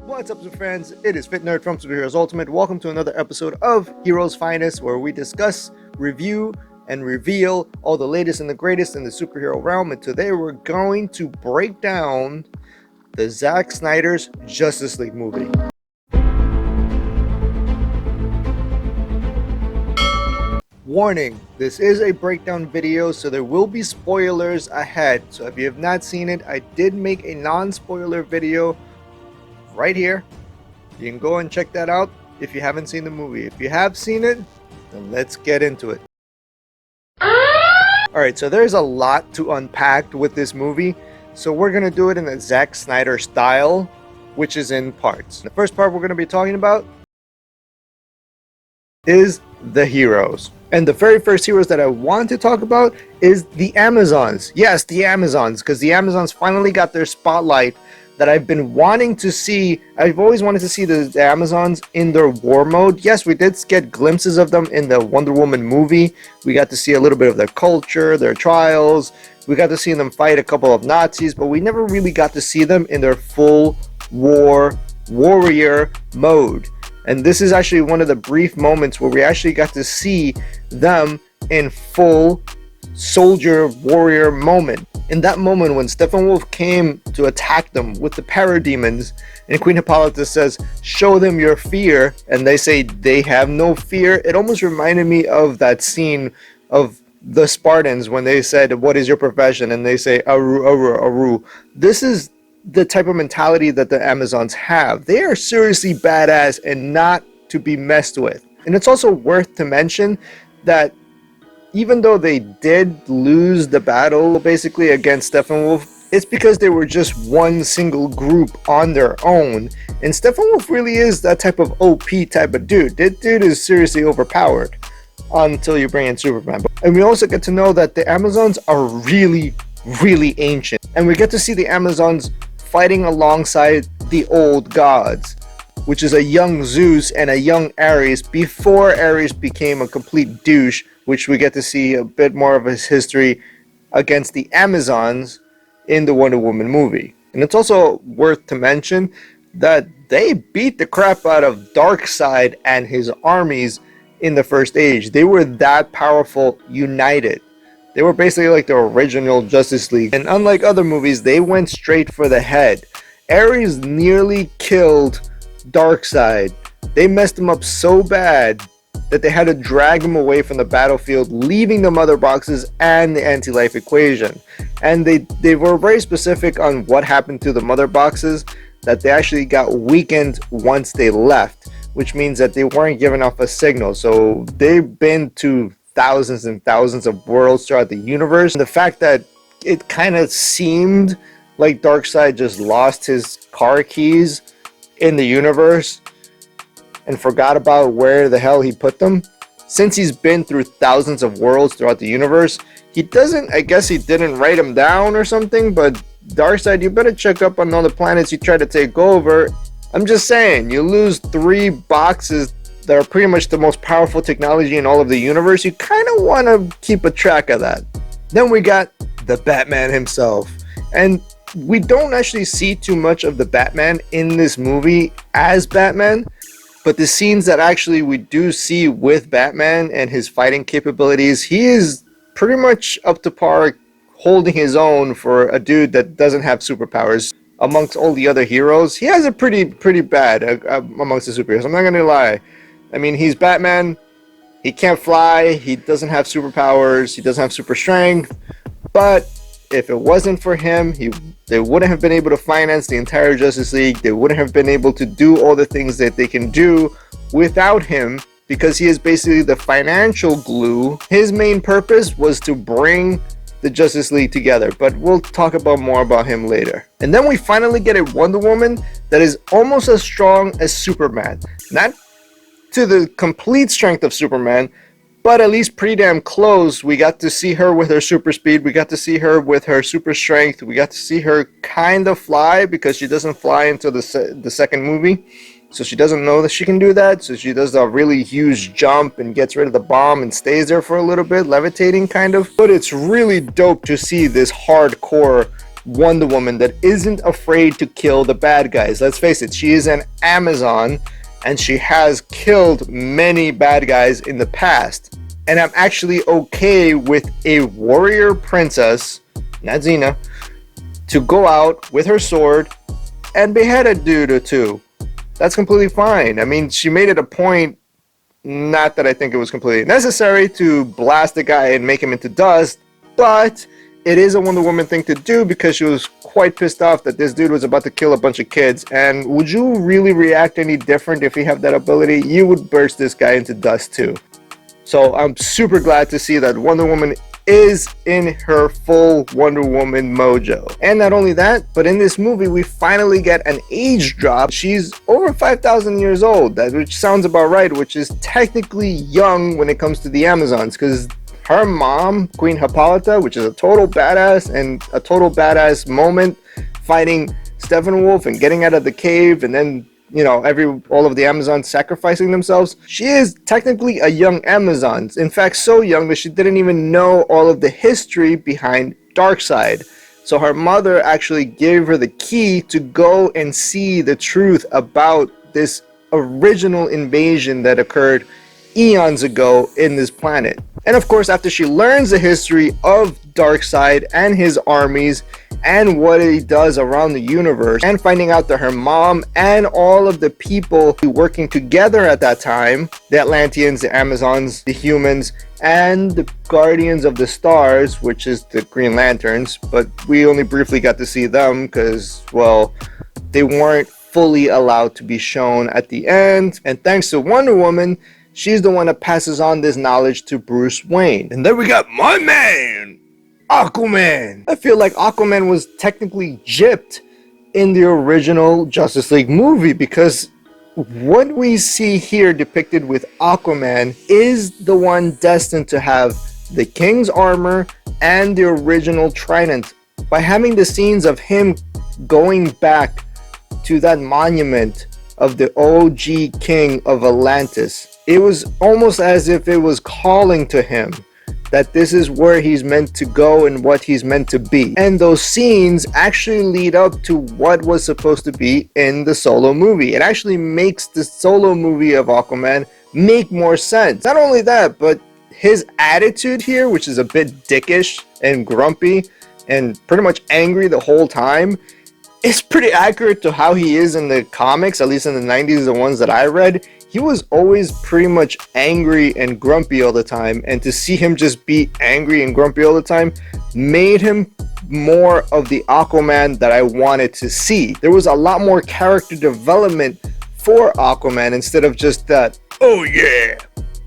What's up, super fans? It is Fit Nerd from Superheroes Ultimate. Welcome to another episode of Heroes Finest, where we discuss, review, and reveal all the latest and the greatest in the superhero realm. And today we're going to break down the Zack Snyder's Justice League movie. Warning, this is a breakdown video, so there will be spoilers ahead. So if you have not seen it, I did make a non-spoiler video right here. You can go and check that out if you haven't seen the movie. If you have seen it, then let's get into it. Alright, so there's a lot to unpack with this movie, so we're going to do it in the Zack Snyder style, which is in parts. The first part we're going to be talking about is the heroes. And the very first heroes that I want to talk about is the Amazons. Yes, the Amazons, because the Amazons finally got their spotlight that I've been wanting to see. I've always wanted to see the Amazons in their war mode. Yes, we did get glimpses of them in the Wonder Woman movie. We got to see a little bit of their culture, their trials. We got to see them fight a couple of Nazis, but we never really got to see them in their full warrior mode. And this is actually one of the brief moments where we actually got to see them in full soldier warrior moment. In that moment when Steppenwolf came to attack them with the parademons, and Queen Hippolyta says, "Show them your fear," and they say they have no fear, it almost reminded me of that scene of the Spartans when they said, "What is your profession?" and they say, "Aru, Aru, Aru." This is the type of mentality that the Amazons have. They are seriously badass and not to be messed with. And it's also worth to mention that even though they did lose the battle basically against Steppenwolf, it's because they were just one single group on their own. And Steppenwolf really is that type of OP type of dude. That dude is seriously overpowered until you bring in Superman. And we also get to know that the Amazons are really ancient. And we get to see the Amazons fighting alongside the old gods, which is a young Zeus and a young Ares before Ares became a complete douche, which we get to see a bit more of his history against the Amazons in the Wonder Woman movie. And it's also worth to mention that they beat the crap out of Darkseid and his armies in the First Age. They were that powerful, united. They were basically like the original Justice League. And unlike other movies, they went straight for the head. Ares nearly killed Darkseid. They messed him up so bad that they had to drag him away from the battlefield, leaving the mother boxes and the anti-life equation. And they were very specific on what happened to the mother boxes, that they actually got weakened once they left, which means that they weren't giving off a signal. So they've been to thousands and thousands of worlds throughout the universe. And the fact that it kind of seemed like Darkseid just lost his car keys in the universe and forgot about where the hell he put them. Since he's been through thousands of worlds throughout the universe, he doesn't, I guess he didn't write them down or something, but Darkseid, you better check up on all the planets you try to take over. I'm just saying, you lose 3 boxes that are pretty much the most powerful technology in all of the universe. You kind of want to keep a track of that. Then we got the Batman himself. And we don't actually see too much of the Batman in this movie as Batman, but the scenes that actually we do see with Batman and his fighting capabilities, he is pretty much up to par, holding his own for a dude that doesn't have superpowers. Amongst all the other heroes, he has it pretty bad amongst the superheroes. I'm not gonna lie. I mean, he's Batman, he can't fly, he doesn't have superpowers, he doesn't have super strength, but if it wasn't for him, they wouldn't have been able to finance the entire Justice League. They wouldn't have been able to do all the things that they can do without him, because he is basically the financial glue. His main purpose was to bring the Justice League together, but we'll talk about more about him later. And then we finally get a Wonder Woman that is almost as strong as Superman. Not to the complete strength of Superman, but at least pretty damn close. We got to see her with her super speed, we got to see her with her super strength, we got to see her kind of fly, because she doesn't fly until the second movie. So she doesn't know that she can do that. So she does a really huge jump and gets rid of the bomb and stays there for a little bit, levitating kind of. But it's really dope to see this hardcore Wonder Woman that isn't afraid to kill the bad guys. Let's face it, she is an Amazon and she has killed many bad guys in the past. And I'm actually okay with a warrior princess, not Xena, to go out with her sword and behead a dude or two. That's completely fine. I mean, she made it a point, not that I think it was completely necessary to blast the guy and make him into dust, but it is a Wonder Woman thing to do because she was quite pissed off that this dude was about to kill a bunch of kids. And would you really react any different if you have that ability? You would burst this guy into dust too. So I'm super glad to see that Wonder Woman is in her full Wonder Woman mojo. And not only that, but in this movie we finally get an age drop. She's over 5,000 years old, which sounds about right, which is technically young when it comes to the Amazons, because her mom, Queen Hippolyta, which is a total badass, and a total badass moment fighting Steppenwolf and getting out of the cave, and then, you know, all of the Amazons sacrificing themselves. She is technically a young Amazon. In fact, so young that she didn't even know all of the history behind Darkseid. So her mother actually gave her the key to go and see the truth about this original invasion that occurred eons ago in this planet. And of course, after she learns the history of Darkseid and his armies and what he does around the universe, and finding out that her mom and all of the people working together at that time, the Atlanteans, the Amazons, the humans, and the Guardians of the Stars, which is the Green Lanterns, but we only briefly got to see them because, well, they weren't fully allowed to be shown at the end. And thanks to Wonder Woman, she's the one that passes on this knowledge to Bruce Wayne. And then we got my man, Aquaman. I feel like Aquaman was technically gypped in the original Justice League movie, because what we see here depicted with Aquaman is the one destined to have the King's armor and the original trident. By having the scenes of him going back to that monument of the OG King of Atlantis, it was almost as if it was calling to him that this is where he's meant to go and what he's meant to be. And those scenes actually lead up to what was supposed to be in the solo movie. It actually makes the solo movie of Aquaman make more sense. Not only that, but his attitude here, which is a bit dickish and grumpy and pretty much angry the whole time, is pretty accurate to how he is in the comics, at least in the 90s, the ones that I read. He was always pretty much angry and grumpy all the time, and to see him just be angry and grumpy all the time made him more of the Aquaman that I wanted to see. There was a lot more character development for Aquaman instead of just that, oh yeah,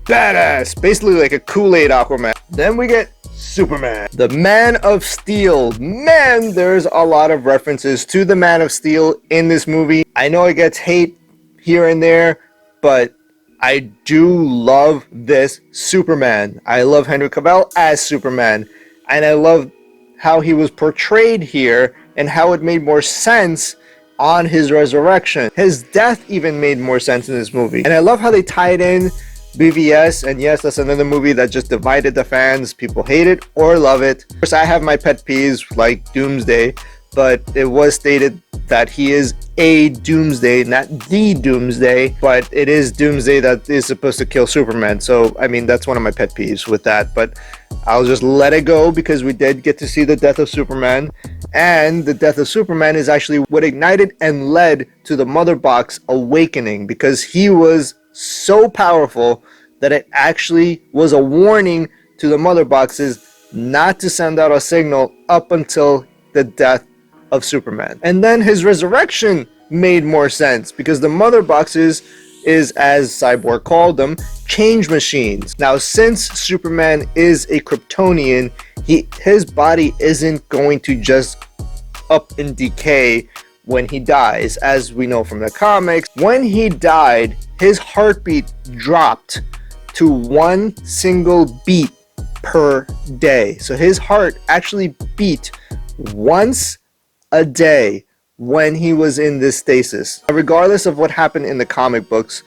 badass, basically like a Kool-Aid Aquaman. Then we get Superman, the Man of Steel. Man, there's a lot of references to the Man of Steel in this movie. I know it gets hate here and there, but I do love this Superman. I love Henry Cavill as Superman, and I love how he was portrayed here and how it made more sense on his resurrection. His death even made more sense in this movie. And I love how they tied in BVS, and yes, that's another movie that just divided the fans. People hate it or love it. Of course, I have my pet peeves like Doomsday, but it was stated that he is a Doomsday, not the Doomsday, but it is Doomsday that is supposed to kill Superman. So, I mean, that's one of my pet peeves with that, but I'll just let it go because we did get to see the death of Superman, and the death of Superman is actually what ignited and led to the Mother Box awakening, because he was so powerful that it actually was a warning to the Mother Boxes not to send out a signal up until the death of Superman. And then his resurrection made more sense because the Mother Boxes is, as Cyborg called them, change machines. Now, since Superman is a Kryptonian, his body isn't going to just up and decay when he dies. As we know from the comics, when he died, his heartbeat dropped to one single beat per day. So his heart actually beat once a day when he was in this stasis. Regardless of what happened in the comic books,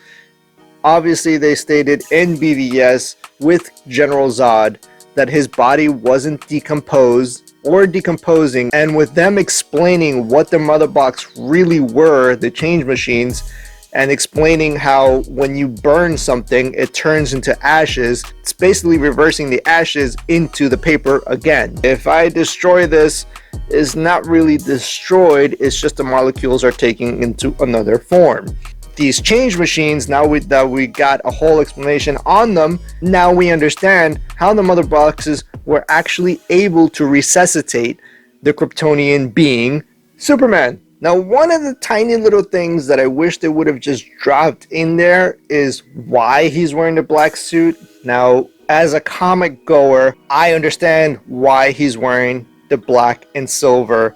obviously they stated in BVS with General Zod that his body wasn't decomposed or decomposing, and with them explaining what the mother box really were, the change machines, and explaining how when you burn something, it turns into ashes. It's basically reversing the ashes into the paper again. If I destroy this, it's not really destroyed, it's just the molecules are taking into another form. These change machines, now that we got a whole explanation on them, now we understand how the mother boxes were actually able to resuscitate the Kryptonian being Superman. Now, one of the tiny little things that I wish they would have just dropped in there is why he's wearing the black suit. Now, as a comic goer, I understand why he's wearing the black and silver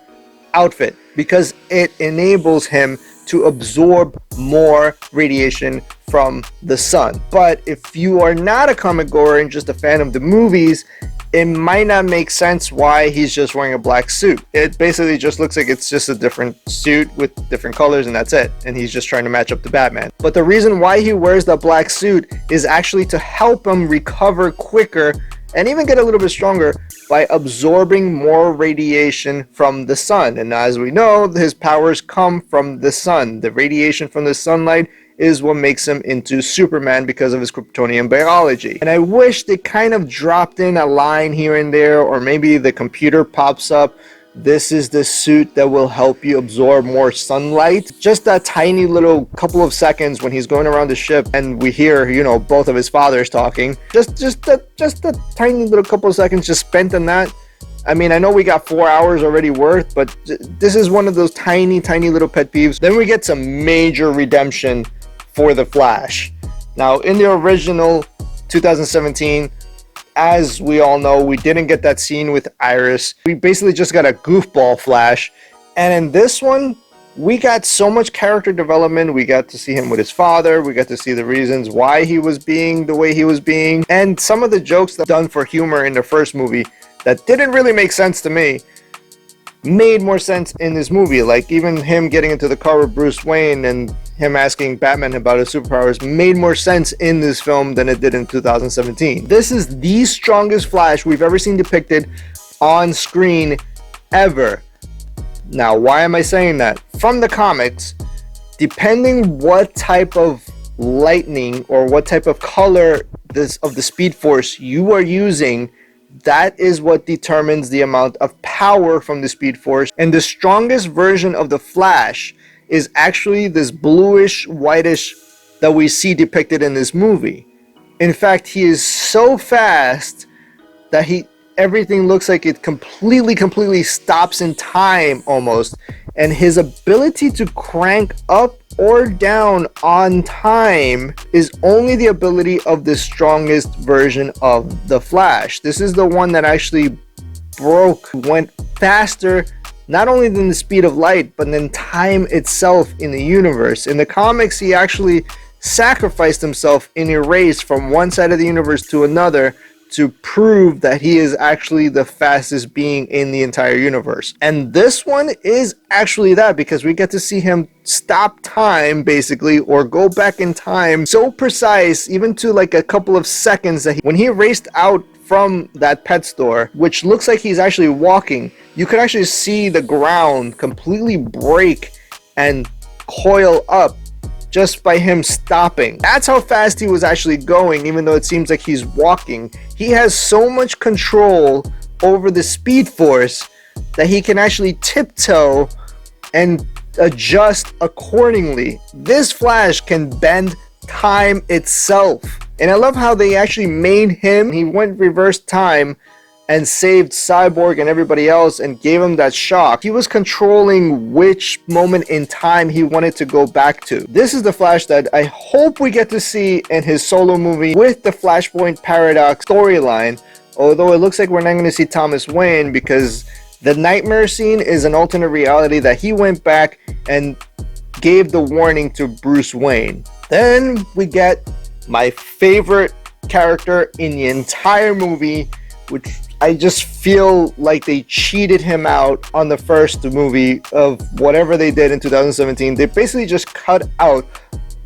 outfit, because it enables him to absorb more radiation from the sun. But if you are not a comic goer and just a fan of the movies, it might not make sense why he's just wearing a black suit. It basically just looks like it's just a different suit with different colors and that's it. And he's just trying to match up to Batman. But the reason why he wears the black suit is actually to help him recover quicker and even get a little bit stronger by absorbing more radiation from the sun. And as we know, his powers come from the sun. The radiation from the sunlight is what makes him into Superman because of his Kryptonian biology. And I wish they kind of dropped in a line here and there, or maybe the computer pops up, this is the suit that will help you absorb more sunlight. Just that tiny little couple of seconds when he's going around the ship and we hear, you know, both of his fathers talking. Just a tiny little couple of seconds just spent on that. I mean, I know we got 4 hours already worth, but this is one of those tiny little pet peeves. Then we get some major redemption for the Flash. Now, in the original 2017, as we all know, we didn't get that scene with Iris. We basically just got a goofball Flash. And in this one, we got so much character development. We got to see him with his father. We got to see the reasons why he was being the way he was being. And some of the jokes that done for humor in the first movie that didn't really make sense to me made more sense in this movie. Like even him getting into the car with Bruce Wayne and him asking Batman about his superpowers made more sense in this film than it did in 2017. This is the strongest Flash we've ever seen depicted on screen ever. Now, why am I saying that? From the comics, depending what type of lightning or what type of color of the Speed Force you are using, that is what determines the amount of power from the Speed Force. And the strongest version of the Flash is actually this bluish, whitish that we see depicted in this movie. In fact, he is so fast that everything looks like it completely stops in time almost. And his ability to crank up or down on time is only the ability of the strongest version of the Flash. This is the one that actually went faster, not only than the speed of light, but then time itself in the universe. In the comics, he actually sacrificed himself in a race from one side of the universe to another to prove that he is actually the fastest being in the entire universe. And this one is actually that, because we get to see him stop time basically, or go back in time so precise, even to like a couple of seconds, that when he raced out from that pet store, which looks like he's actually walking, you could actually see the ground completely break and coil up just by him stopping. That's how fast he was actually going, even though it seems like he's walking. He has so much control over the Speed Force that he can actually tiptoe and adjust accordingly. This Flash can bend time itself. And I love how they actually made him, he went reverse time and saved Cyborg and everybody else and gave him that shock. He was controlling which moment in time he wanted to go back to. This is the Flash that I hope we get to see in his solo movie with the Flashpoint Paradox storyline, although it looks like we're not going to see Thomas Wayne, because the nightmare scene is an alternate reality that he went back and gave the warning to Bruce Wayne. Then we get my favorite character in the entire movie, which I just feel like they cheated him out on the first movie of whatever they did in 2017. They basically just cut out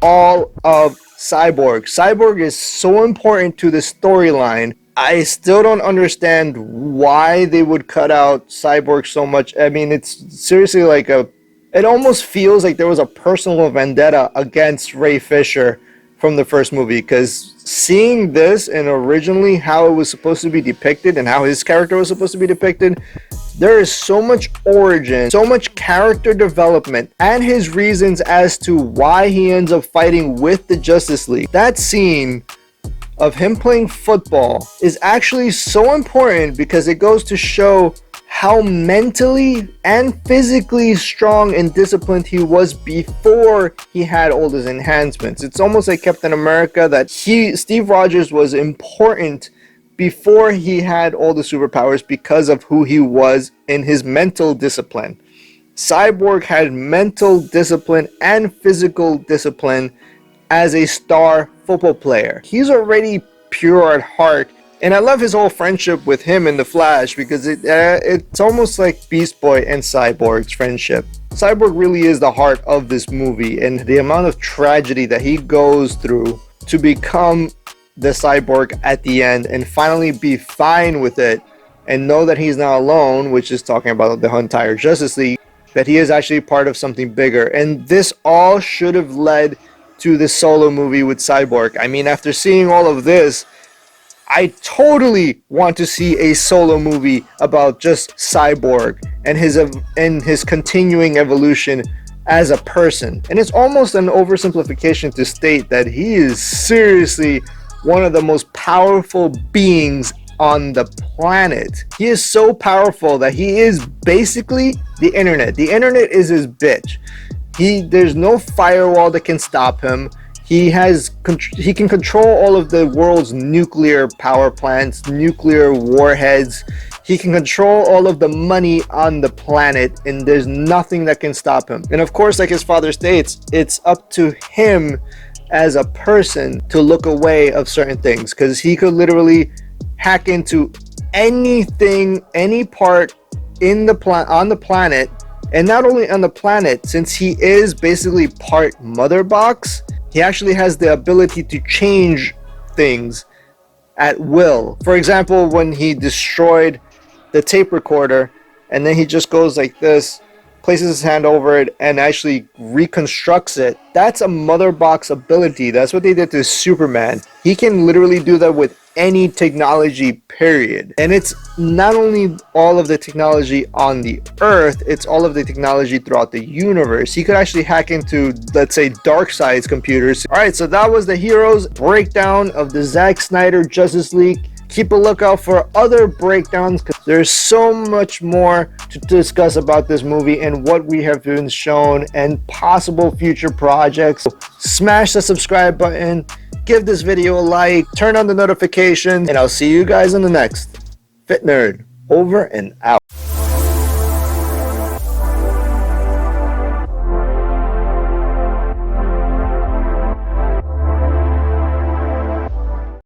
all of Cyborg. Cyborg is so important to the storyline. I still don't understand why they would cut out Cyborg so much. I mean, it's seriously like it almost feels like there was a personal vendetta against Ray Fisher from the first movie, because seeing this and originally how it was supposed to be depicted and how his character was supposed to be depicted, there is so much origin, so much character development, and his reasons as to why he ends up fighting with the Justice League. That scene of him playing football is actually so important because it goes to show how mentally and physically strong and disciplined he was before he had all his enhancements. It's almost like Captain America, that Steve Rogers was important before he had all the superpowers because of who he was in his mental discipline. Cyborg had mental discipline and physical discipline as a star football player. He's already pure at heart, and I love his whole friendship with him in The Flash, because it's almost like Beast Boy and Cyborg's friendship. Cyborg really is the heart of this movie, and the amount of tragedy that he goes through to become the Cyborg at the end and finally be fine with it and know that he's not alone, which is talking about the entire Justice League, that he is actually part of something bigger. And this all should have led to the solo movie with Cyborg. I mean, after seeing all of this, I totally want to see a solo movie about just Cyborg and his continuing evolution as a person. And it's almost an oversimplification to state that he is seriously one of the most powerful beings on the planet. He is so powerful that he is basically the internet. The internet is his bitch. There's no firewall that can stop him. He can control all of the world's nuclear power plants, nuclear warheads. He can control all of the money on the planet, and there's nothing that can stop him. And of course, like his father states, it's up to him as a person to look away of certain things, because he could literally hack into anything, any part on the planet. And not only on the planet, since he is basically part mother box, he actually has the ability to change things at will. For example, when he destroyed the tape recorder, and then he just goes like this, places his hand over it, and actually reconstructs it. That's a mother box ability. That's what they did to Superman. He can literally do that with any technology, period. And it's not only all of the technology on the Earth, it's all of the technology throughout the universe. He could actually hack into, let's say, Darkseid's computers. Alright, so that was the heroes breakdown of the Zack Snyder Justice League. Keep a lookout for other breakdowns, because there's so much more to discuss about this movie and what we have been shown and possible future projects. So smash the subscribe button, give this video a like, turn on the notifications, and I'll see you guys in the next Fit Nerd. Over and out.